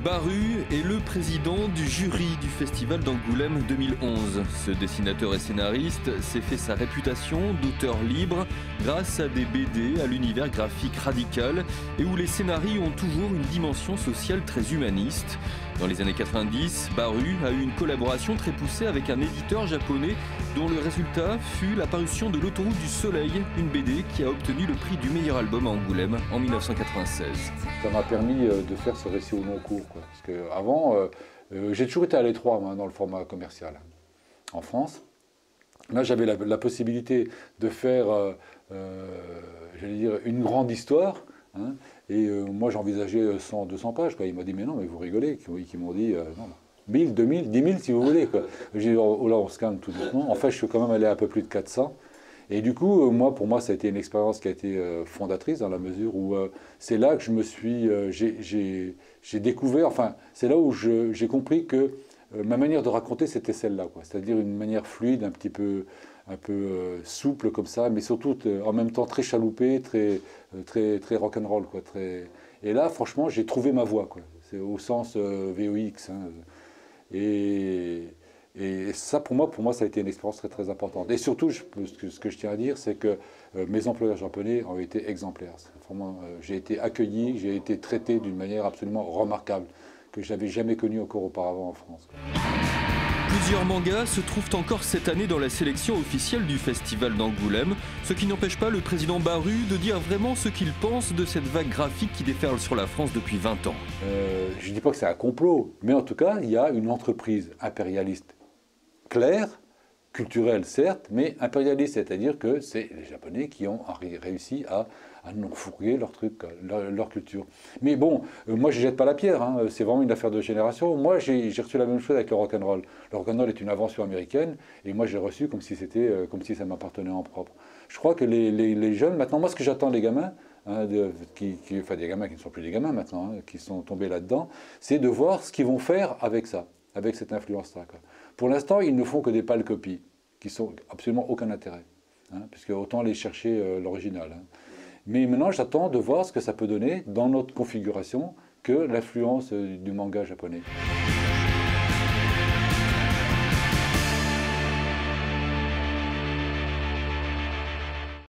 Baru est le président du jury du Festival d'Angoulême 2011. Ce dessinateur et scénariste s'est fait sa réputation d'auteur libre grâce à des BD à l'univers graphique radical et où les scénarios ont toujours une dimension sociale très humaniste. Dans les années 90, Baru a eu une collaboration très poussée avec un éditeur japonais dont le résultat fut la parution de L'Autoroute du Soleil, une BD qui a obtenu le prix du meilleur album à Angoulême en 1996. Ça m'a permis de faire ce récit au long cours, quoi. Parce qu'avant, j'ai toujours été à l'étroit dans le format commercial en France. Là, j'avais la possibilité de faire, j'allais dire, une grande histoire. Hein, et moi, j'envisageais 100, 200 pages. Quoi. Il m'a dit, mais non, mais vous rigolez. Qui m'ont dit, non, 1000, 2000, 10 000 si vous voulez. J'ai dit, oh là, on se calme tout doucement. En fait, je suis quand même allé à un peu plus de 400. Et du coup, pour moi, ça a été une expérience qui a été fondatrice dans la mesure où c'est là que je me suis, j'ai découvert, enfin, c'est là où j'ai compris que ma manière de raconter, c'était celle-là, quoi. C'est-à-dire une manière fluide, un peu souple comme ça, mais surtout en même temps très chaloupée, très rock'n'roll, quoi. Et là, franchement, j'ai trouvé ma voie, quoi. C'est au sens VOX. Hein. Et ça, pour moi, ça a été une expérience très, très importante. Et surtout, ce que je tiens à dire, c'est que mes employeurs japonais ont été exemplaires. Vraiment, j'ai été accueilli, j'ai été traité d'une manière absolument remarquable, que je n'avais jamais connue encore auparavant en France. Plusieurs mangas se trouvent encore cette année dans la sélection officielle du Festival d'Angoulême, ce qui n'empêche pas le président Baru de dire vraiment ce qu'il pense de cette vague graphique qui déferle sur la France depuis 20 ans. Je ne dis pas que c'est un complot, mais en tout cas, il y a une entreprise impérialiste claire, culturelle certes, mais impérialiste, c'est-à-dire que c'est les Japonais qui ont réussi à nous fourguer leur truc, leur culture. Mais bon, moi je ne jette pas la pierre, hein, c'est vraiment une affaire de génération. Moi j'ai reçu la même chose avec le rock'n'roll. Le rock'n'roll est une invention américaine, et moi j'ai reçu comme si ça m'appartenait en propre. Je crois que les jeunes, maintenant, moi ce que j'attends des gamins, hein, enfin des gamins qui ne sont plus des gamins maintenant, hein, qui sont tombés là-dedans, c'est de voir ce qu'ils vont faire avec ça, avec cette influence-là. Pour l'instant, ils ne font que des pâles copies, qui n'ont absolument aucun intérêt, hein, puisque autant aller chercher l'original. Hein. Mais maintenant, j'attends de voir ce que ça peut donner dans notre configuration que l'influence du manga japonais.